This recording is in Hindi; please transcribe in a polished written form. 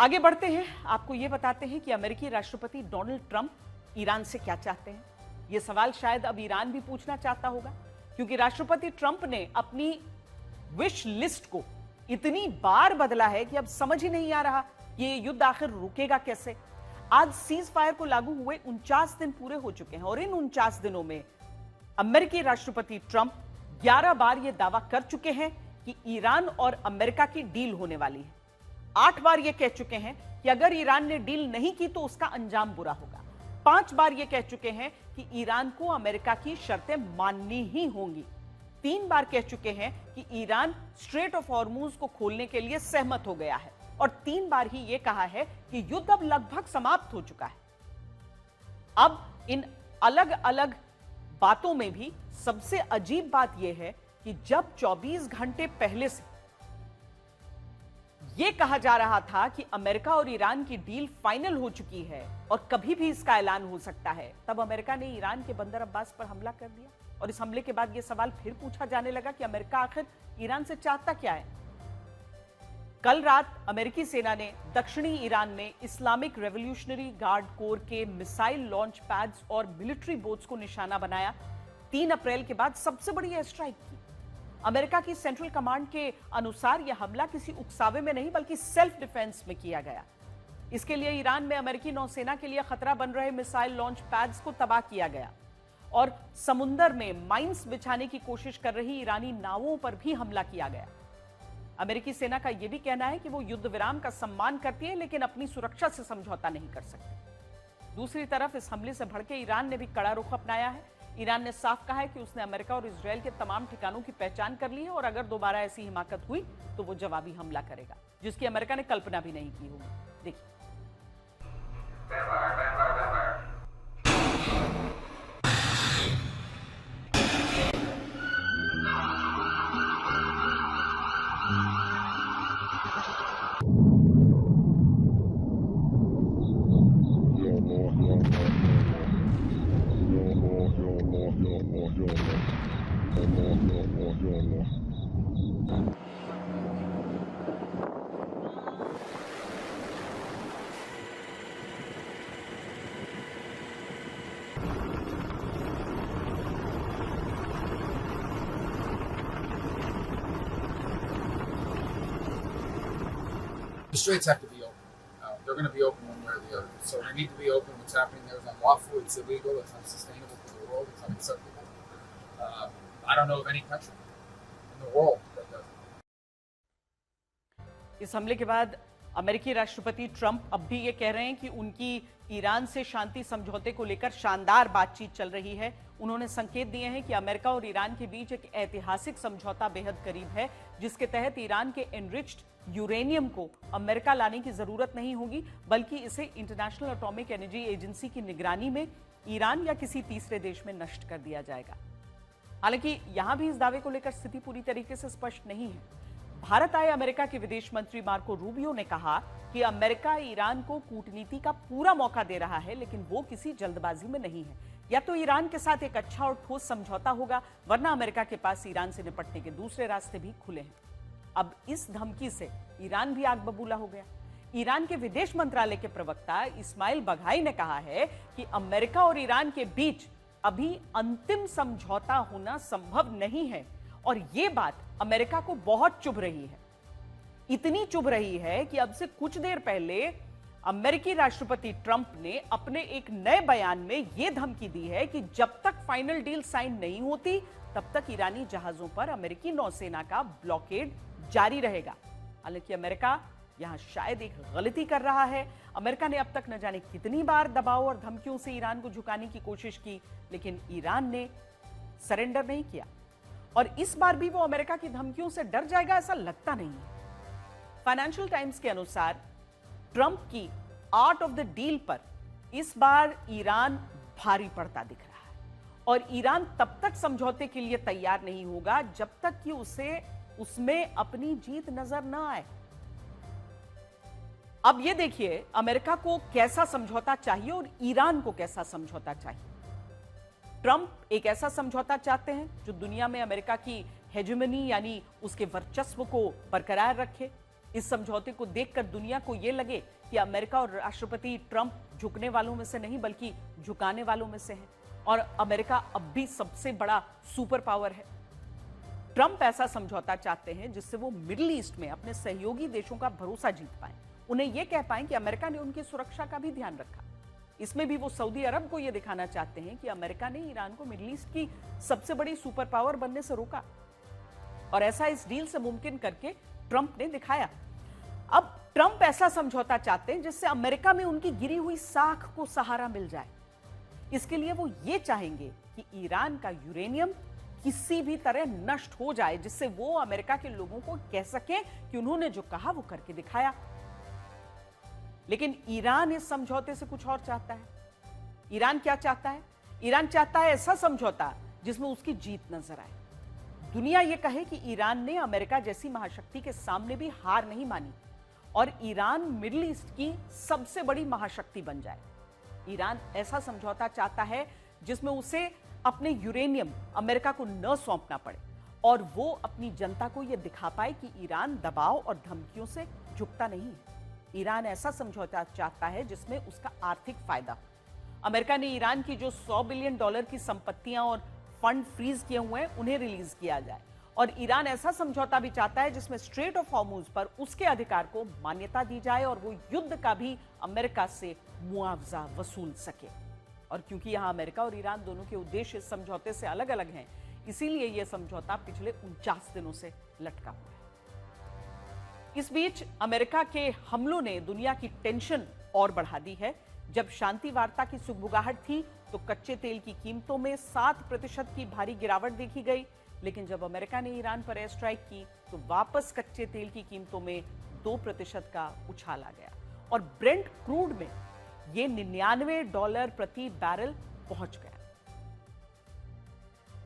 आगे बढ़ते हैं, आपको यह बताते हैं कि अमेरिकी राष्ट्रपति डोनाल्ड ट्रंप ईरान से क्या चाहते हैं। यह सवाल शायद अब ईरान भी पूछना चाहता होगा, क्योंकि राष्ट्रपति ट्रंप ने अपनी विश लिस्ट को इतनी बार बदला है कि अब समझ ही नहीं आ रहा कि ये युद्ध आखिर रुकेगा कैसे। आज सीज फायर को लागू हुए 49 दिन पूरे हो चुके हैं और इन 49 दिनों में अमेरिकी राष्ट्रपति ट्रंप 11 बार यह दावा कर चुके हैं कि ईरान और अमेरिका की डील होने वाली है। 8 बार यह कह चुके हैं कि अगर ईरान ने डील नहीं की तो उसका अंजाम बुरा होगा। 5 बार यह कह चुके हैं कि ईरान को अमेरिका की शर्तें माननी ही होंगी। 3 बार कह चुके हैं कि ईरान स्ट्रेट ऑफ हॉर्मुज को खोलने के लिए सहमत हो गया है और 3 बार ही यह कहा है कि युद्ध अब लगभग समाप्त हो चुका है। अब इन अलग अलग बातों में भी सबसे अजीब बात यह है कि जब 24 घंटे पहले से यह कहा जा रहा था कि अमेरिका और ईरान की डील फाइनल हो चुकी है और कभी भी इसका ऐलान हो सकता है, तब अमेरिका ने ईरान के बंदर अब्बास पर हमला कर दिया। और इस हमले के बाद यह सवाल फिर पूछा जाने लगा कि अमेरिका आखिर ईरान से चाहता क्या है। कल रात अमेरिकी सेना ने दक्षिणी ईरान में इस्लामिक रेवोल्यूशनरी गार्ड कोर के मिसाइल लॉन्च पैड्स और मिलिट्री बोट्स को निशाना बनाया। 3 अप्रैल के बाद सबसे बड़ी एयर स्ट्राइक की। अमेरिका की सेंट्रल कमांड के अनुसार यह हमला किसी उकसावे में नहीं बल्कि सेल्फ डिफेंस में किया गया। इसके लिए ईरान में अमेरिकी नौसेना के लिए खतरा बन रहे मिसाइल लॉन्च पैड्स को तबाह किया गया और समुद्र में माइंस बिछाने की कोशिश कर रही ईरानी नावों पर भी हमला किया गया। अमेरिकी सेना का यह भी कहना है कि वो युद्ध विराम का सम्मान करती है, लेकिन अपनी सुरक्षा से समझौता नहीं कर सकती। दूसरी तरफ इस हमले से भड़के ईरान ने भी कड़ा रुख अपनाया है। ईरान ने साफ कहा है कि उसने अमेरिका और इजरायल के तमाम ठिकानों की पहचान कर ली है और अगर दोबारा ऐसी हिमाकत हुई तो वो जवाबी हमला करेगा, जिसकी अमेरिका ने कल्पना भी नहीं की होगी। देखिए, The straits have to be open. They're going to be open one way or the other. So they need to be open. What's happening there is unlawful. It's illegal. It's unsustainable for the world. It's unacceptable. I don't know of any country in the world that does it. इस हमले के बाद अमेरिकी राष्ट्रपति ट्रंप अब भी ये कह रहे हैं कि उनकी ईरान से शांति समझौते को लेकर शानदार बातचीत चल रही है। उन्होंने संकेत दिए हैं कि अमेरिका और ईरान के बीच एक ऐतिहासिक समझौता बेहद करीब है, जिसके तहत ईरान के एनरिच्ड यूरेनियम को अमेरिका लाने की जरूरत नहीं होगी, बल्कि इसे इंटरनेशनल एटॉमिक एनर्जी एजेंसी की निगरानी में ईरान या किसी तीसरे देश में नष्ट कर दिया जाएगा। हालांकि यहां भी इस दावे को लेकर स्थिति पूरी तरीके से स्पष्ट नहीं है। भारत आए अमेरिका के विदेश मंत्री मार्को रूबियो ने कहा कि अमेरिका ईरान को कूटनीति का पूरा मौका दे रहा है, लेकिन वो किसी जल्दबाजी में नहीं है। या तो ईरान के साथ एक अच्छा और ठोस समझौता होगा, वरना अमेरिका के पास ईरान से निपटने के दूसरे रास्ते भी खुले हैं। अब इस धमकी से ईरान भी आग बबूला हो गया। ईरान के विदेश मंत्रालय के प्रवक्ता इस्माइल बघाई ने कहा है कि अमेरिका और ईरान के बीच अभी अंतिम समझौता होना संभव नहीं है और यह बात अमेरिका को बहुत चुभ रही है। इतनी चुभ रही है कि अब से कुछ देर पहले अमेरिकी राष्ट्रपति ट्रंप ने अपने एक नए बयान में यह धमकी दी है कि जब तक फाइनल डील साइन नहीं होती तब तक ईरानी जहाजों पर अमेरिकी नौसेना का ब्लॉकेड जारी रहेगा। हालांकि अमेरिका यहां शायद एक गलती कर रहा है। अमेरिका ने अब तक न जाने कितनी बार दबाव और धमकियों से ईरान को झुकाने की कोशिश की, लेकिन ईरान ने सरेंडर नहीं किया और इस बार भी वो अमेरिका की धमकियों से डर जाएगा ऐसा लगता नहीं है। फाइनेंशियल टाइम्स के अनुसार ट्रंप की आर्ट ऑफ द डील पर इस बार ईरान भारी पड़ता दिख रहा है और ईरान तब तक समझौते के लिए तैयार नहीं होगा जब तक कि उसे उसमें अपनी जीत नजर न आए। अब यह देखिए, अमेरिका को कैसा समझौता चाहिए और ईरान को कैसा समझौता चाहिए। ट्रंप एक ऐसा समझौता चाहते हैं जो दुनिया में अमेरिका की हेजेमनी यानी उसके वर्चस्व को बरकरार रखे। इस समझौते को देखकर दुनिया को यह लगे कि अमेरिका और राष्ट्रपति ट्रंप झुकने वालों में से नहीं बल्कि झुकाने वालों में से है और अमेरिका अब भी सबसे बड़ा सुपर पावर है। ट्रंप ऐसा समझौता चाहते हैं जिससे वो मिडिल ईस्ट में अपने सहयोगी देशों का भरोसा जीत पाए, उन्हें यह कह पाए कि अमेरिका ने उनकी सुरक्षा का भी ध्यान रखा। इसमें भी वो सऊदी अरब को यह दिखाना चाहते हैं कि अमेरिका ने ईरान को मिडिल ईस्ट की सबसे बड़ी सुपर पावर बनने से रोका और ऐसा इस डील से मुमकिन करके ट्रंप ने दिखाया। अब ट्रंप ऐसा समझौता चाहते हैं जिससे अमेरिका में उनकी गिरी हुई साख को सहारा मिल जाए। इसके लिए वो ये चाहेंगे कि ईरान का यूरेनियम किसी भी तरह नष्ट हो जाए, जिससे वो अमेरिका के लोगों को कह सकें कि उन्होंने जो कहा वो करके दिखाया। लेकिन ईरान इस समझौते से कुछ और चाहता है। ईरान क्या चाहता है? ईरान चाहता है ऐसा समझौता जिसमें उसकी जीत नजर आए, दुनिया यह कहे कि ईरान ने अमेरिका जैसी महाशक्ति के सामने भी हार नहीं मानी और ईरान मिडिल ईस्ट की सबसे बड़ी महाशक्ति बन जाए। ईरान ऐसा समझौता चाहता है जिसमें उसे अपने यूरेनियम अमेरिका को न सौंपना पड़े और वो अपनी जनता को यह दिखा पाए कि ईरान दबाव और धमकियों से झुकता नहीं है। ईरान ऐसा समझौता चाहता है जिसमें उसका आर्थिक फायदा हो। अमेरिका ने ईरान की जो $100 बिलियन की संपत्तियां और फंड फ्रीज किए हुए हैं उन्हें रिलीज किया जाए और ईरान ऐसा समझौता भी चाहता है जिसमें स्ट्रेट ऑफ हॉर्मुज पर उसके अधिकार को मान्यता दी जाए और वो युद्ध का भी अमेरिका से मुआवजा वसूल सके। और क्योंकि यहां अमेरिका और ईरान दोनों के उद्देश्य इस समझौते से अलग अलग हैं, इसीलिए यह समझौता पिछले 49 दिनों से लटका हुआ है। इस बीच अमेरिका के हमलों ने दुनिया की टेंशन और बढ़ा दी है। जब शांति वार्ता की सुगबुगाहट थी तो कच्चे तेल की कीमतों में 7% की भारी गिरावट देखी गई, लेकिन जब अमेरिका ने ईरान पर एयर स्ट्राइक की तो वापस कच्चे तेल की कीमतों में 2% का उछाल आ गया और ब्रेंट क्रूड में ये $99 प्रति बैरल पहुंच गया।